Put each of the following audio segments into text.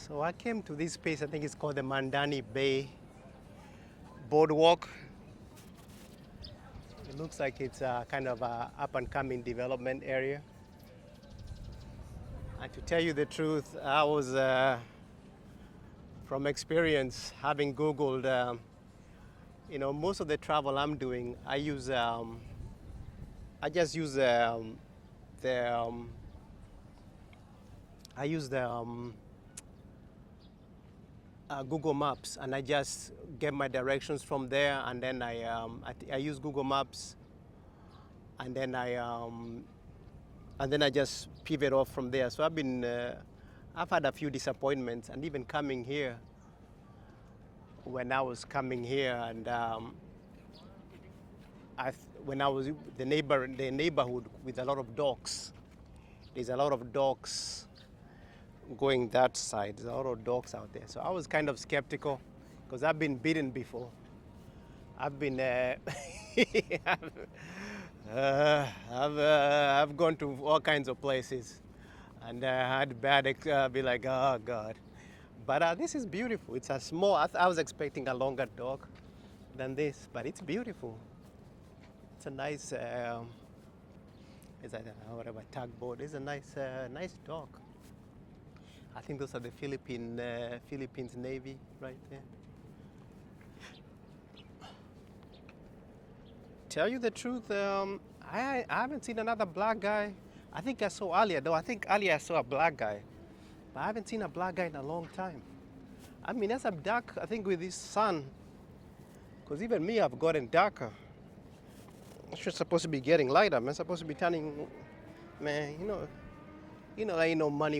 So I came to this place, I think it's called the Mandani Bay Boardwalk. It looks like it's a kind of a up and coming development area. And to tell you the truth, I was from experience having Googled, most of the travel I'm doing, I just use the, I use the Google Maps, and I just get my directions from there, and then I use Google Maps, and then I just pivot off from there. So I've had a few disappointments, and even coming here, when I was coming here, and when I was the neighborhood with a lot of dogs. There's a lot of dogs going that side. There's a lot of dogs out there. So I was kind of skeptical because I've been bitten before. I've been, I've gone to all kinds of places, and I had be like, oh God. But this is beautiful. It's a small. I was expecting a longer dog than this, but it's beautiful. It's a nice. It's a whatever tugboat. It's a nice dog. I think those are the Philippines Navy right there. Tell you the truth, I haven't seen another black guy. I think I saw earlier though. I think earlier I saw a black guy, but I haven't seen a black guy in a long time. I mean, as I'm dark, I think with this sun, because even me, I've gotten darker. I'm just supposed to be getting lighter. I'm supposed to be turning, man. Ain't no money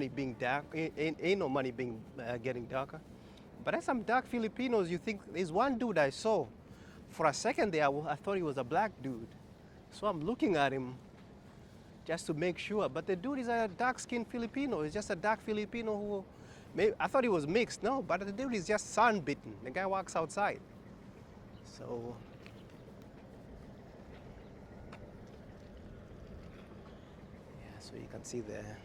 being dark. Ain't no money being getting darker. But as some dark Filipinos, you think there's one dude I saw. For a second there, I thought he was a black dude. So I'm looking at him just to make sure. But the dude is a dark-skinned Filipino. He's just a dark Filipino who, I thought he was mixed. No, but the dude is just sunbitten. The guy walks outside. So. Yeah, so you can see there.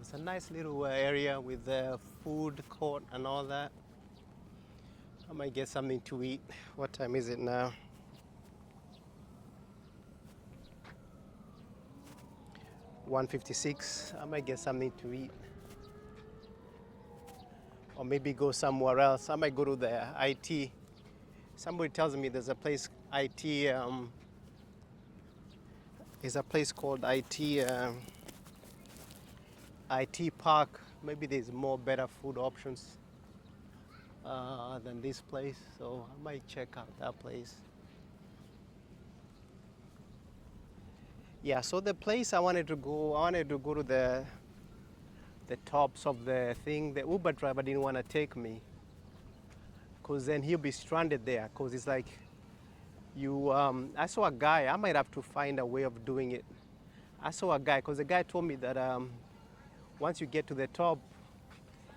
It's a nice little area with the food court and all that. I might get something to eat. What time is it now? 1:56. I might get something to eat. Or maybe go somewhere else. I might go to the IT. Somebody tells me there's a place, IT, there's a place called IT Park. Maybe there's more better food options than this place. So I might check out that place. Yeah, so the place I wanted to go to the tops of the thing. The Uber driver didn't want to take me because then he'll be stranded there. Because it's like I saw a guy. I might have to find a way of doing it. I saw a guy because the guy told me that once you get to the top,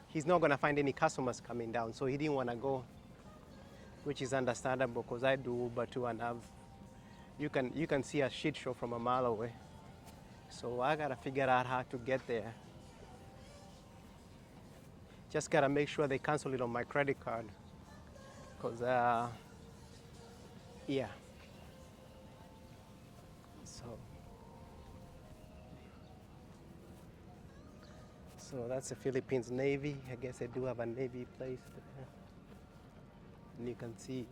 he's not gonna find any customers coming down. So he didn't want to go, which is understandable because I do Uber too, and you can see a shit show from a mile away. So I gotta figure out how to get there. Just gotta make sure they cancel it on my credit card. Cause yeah. So that's the Philippines Navy. I guess they do have a Navy place there. And you can see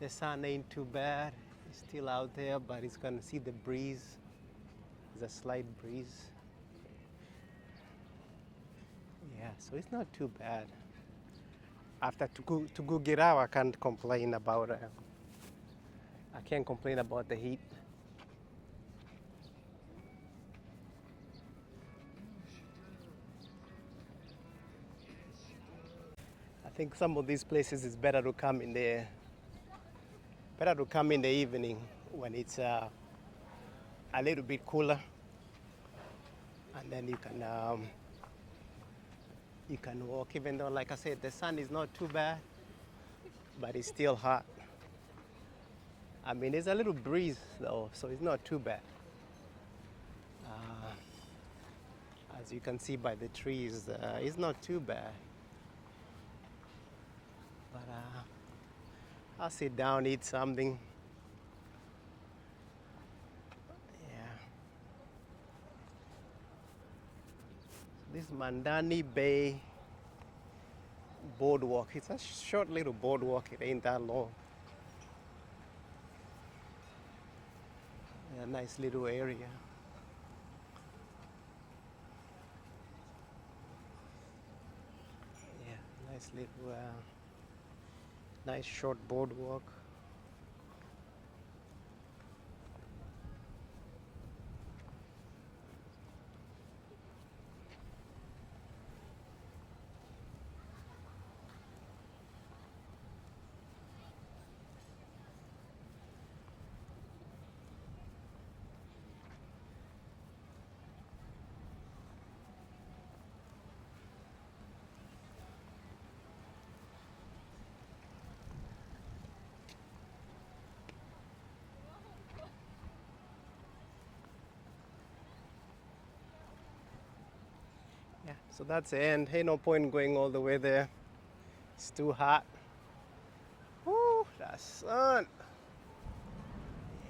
the sun ain't too bad. It's still out there, but it's gonna see the breeze. There's a slight breeze. Yeah, so it's not too bad. After Tugugiraw, I can't complain about the heat. think some of these places is better to come in the evening when it's a little bit cooler, and then you can walk. Even though, like I said, the sun is not too bad, but it's still hot. I mean, there's a little breeze though, so it's not too bad. As you can see by the trees, it's not too bad. But I'll sit down, eat something. Yeah. This Mandani Bay Boardwalk. It's a short little boardwalk. It ain't that long. A nice little area. Yeah, nice little, nice short boardwalk. Yeah, so that's the end. Ain't no point going all the way there. It's too hot. Woo, that sun.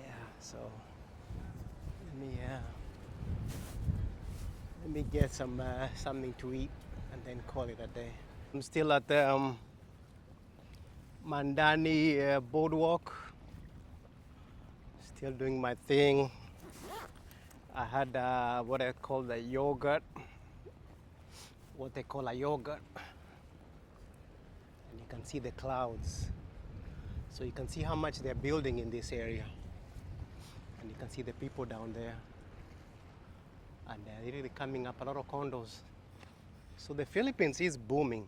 Yeah, so let me get something to eat and then call it a day. I'm still at the Mandani Boardwalk. Still doing my thing. I had what I call the yogurt. What they call a yogurt. And you can see the clouds. So you can see how much they're building in this area. And you can see the people down there. And they're really coming up, a lot of condos. So the Philippines is booming.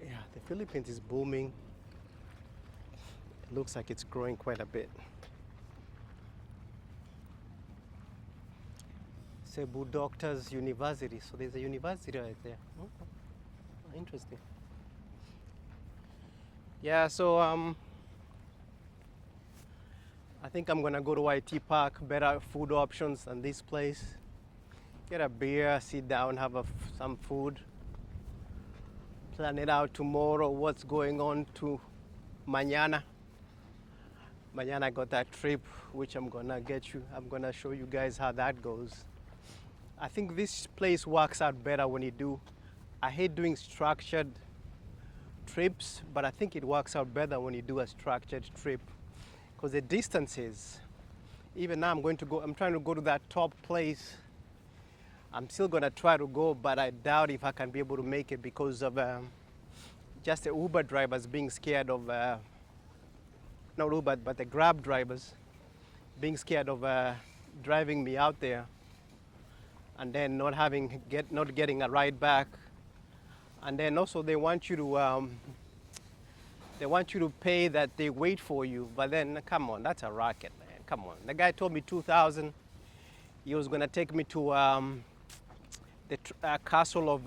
Yeah, the Philippines is booming. It looks like it's growing quite a bit. Cebu Doctors University. So there's a university right there. Oh, interesting. Yeah, so I think I'm gonna go to IT Park. Better food options than this place. Get a beer, sit down, have some food. Plan it out tomorrow. What's going on to mañana? Mañana I got that trip, which I'm gonna get you. I'm gonna show you guys how that goes. I think this place works out better when you do. I hate doing structured trips, but I think it works out better when you do a structured trip because the distances. Even now I'm trying to go to that top place. I'm still gonna try to go, but I doubt if I can be able to make it because of just the Uber drivers being scared of, not Uber, but the Grab drivers being scared of driving me out there and then not getting a ride back. And then also they want you to pay that they wait for you, but then come on, that's a racket, man. Come on. The guy told me 2,000. He was gonna take me to the castle of.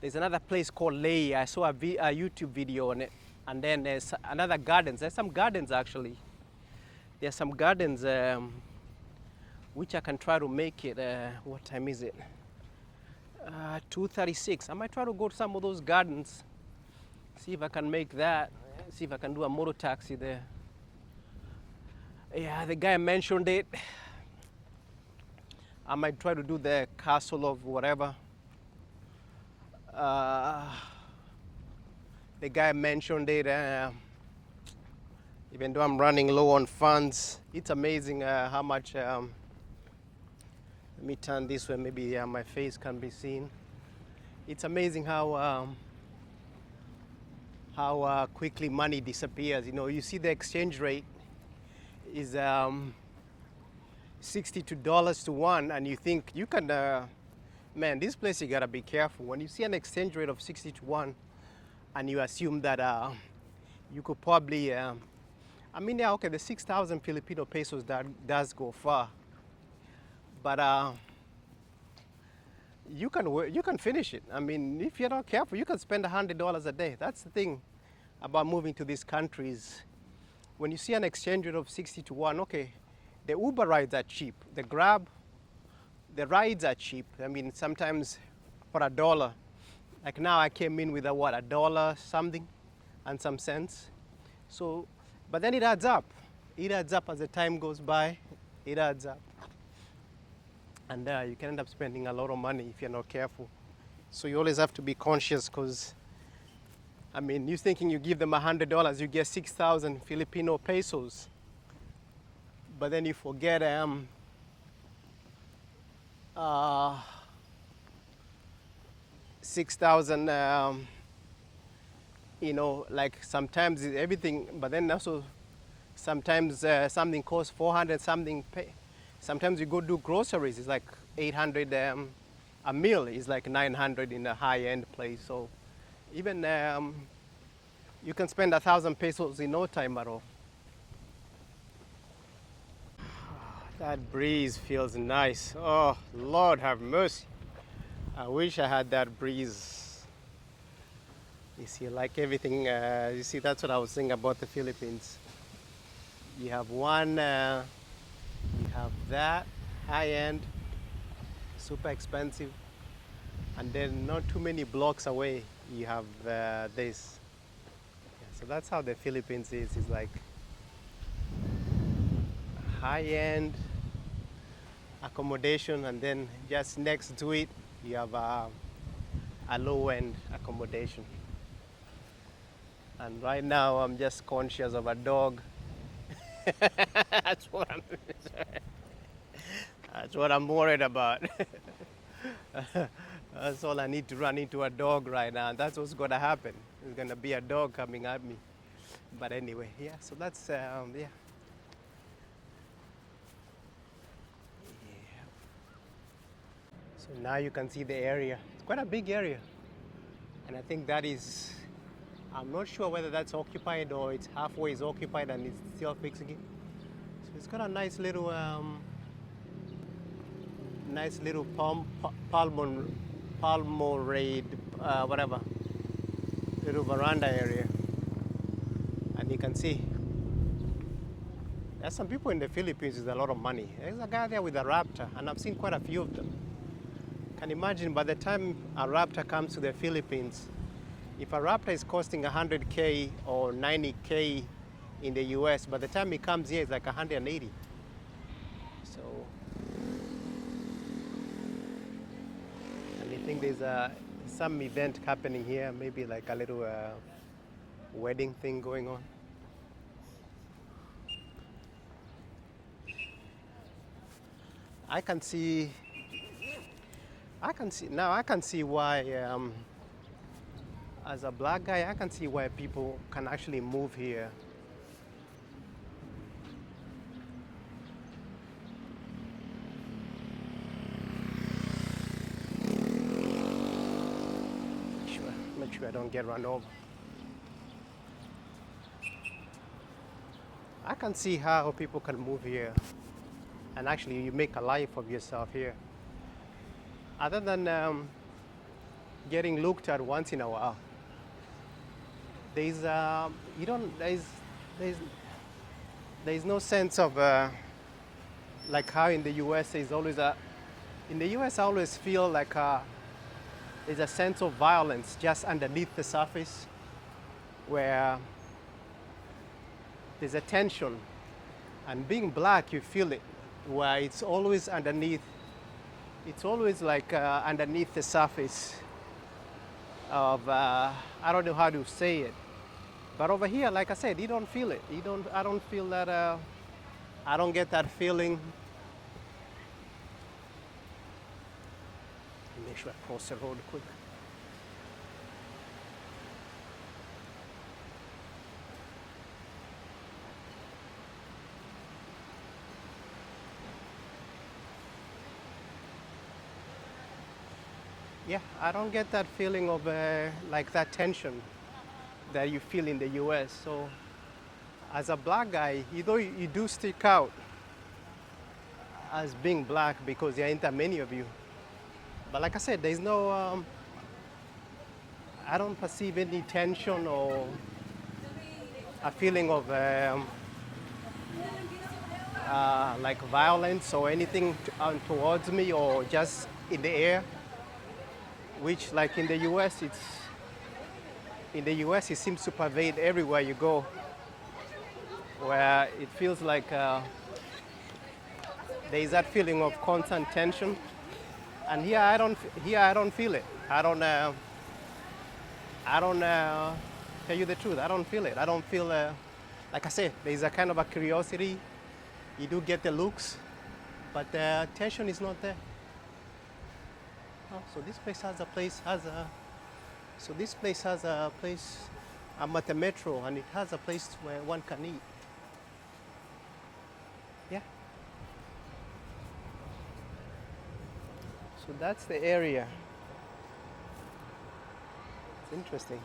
There's another place called Lei. I saw a YouTube video on it, and then there's another gardens. There's some gardens actually. There's some gardens which I can try to make it. What time is it? 2:36. I might try to go to some of those gardens, see if I can make that, see if I can do a motor taxi there. Yeah, the guy mentioned it. I might try to do the castle of whatever. The guy mentioned it. Even though I'm running low on funds, it's amazing how much. Let me turn this way, maybe my face can be seen. It's amazing how quickly money disappears. You know, you see the exchange rate is $62 to one, and you think you can Man, this place you gotta be careful. When you see an exchange rate of 60 to 1 and you assume that you could probably, I mean, yeah, okay, the 6,000 Filipino pesos that does go far. But you can finish it. I mean, if you're not careful, you can spend $100 a day. That's the thing about moving to these countries. When you see an exchange rate of 60 to 1, okay, the Uber rides are cheap. The Grab, the rides are cheap. I mean, sometimes for $1. Like now I came in with $1 something and some cents. So, but then it adds up. It adds up as the time goes by. It adds up. And you can end up spending a lot of money if you're not careful. So you always have to be conscious because, I mean, you thinking you give them $100, you get 6,000 Filipino pesos. But then you forget uh, 6,000, like sometimes everything, but then also sometimes something costs 400 something. Sometimes you go do groceries, it's like 800 a meal is like 900 in a high-end place. So even you can spend 1,000 pesos in no time at all. That breeze feels nice. Oh, Lord have mercy. I wish I had that breeze. You see, like everything, you see, that's what I was saying about the Philippines. You have you have that high end, super expensive, and then not too many blocks away, you have this. Yeah, so that's how the Philippines is. It's like high end accommodation, and then just next to it, you have a low end accommodation. And right now, I'm just conscious of a dog. that's what I'm. That's what I'm worried about. That's all I need to run into a dog right now. That's what's gonna happen. There's gonna be a dog coming at me. But anyway, yeah. So that's yeah. So now you can see the area. It's quite a big area, and I think that is. I'm not sure whether that's occupied or it's halfway is occupied and it's still fixing it. So it's got a nice little palmorade, whatever, little veranda area, and you can see there's some people in the Philippines with a lot of money. There's a guy there with a Raptor, and I've seen quite a few of them. Can imagine by the time a Raptor comes to the Philippines, if a Raptor is costing 100K or 90K in the US, by the time it comes here, it's like 180. So, and I think there's some event happening here, maybe like a little wedding thing going on. I can see, I can see why, as a black guy, I can see why people can actually move here. Make sure I don't get run over. I can see how people can move here and actually you make a life of yourself here. Other than getting looked at once in a while, there's you don't there's there's no sense of like how in the US there's always a in the US I always feel like there's a sense of violence just underneath the surface where there's a tension, and being black you feel it where it's always underneath, it's always like underneath the surface of I don't know how to say it, but over here, like I said, you don't feel it. I don't feel that. I don't get that feeling. Make sure I cross the road quick. Yeah, I don't get that feeling of like that tension that you feel in the US. So as a black guy, though you do stick out as being black because there ain't that many of you. But like I said, there's no, I don't perceive any tension or a feeling of like violence or anything towards me or just in the air, which like in the US it seems to pervade everywhere you go, where it feels like there is that feeling of constant tension. And here I don't feel it. I don't tell you the truth. I don't feel it. I don't feel like I said. There's a kind of a curiosity. You do get the looks, but the tension is not there. Oh, so this place has a place has a. So this place has a place. I'm at the metro, and it has a place where one can eat. Yeah. So that's the area. It's interesting.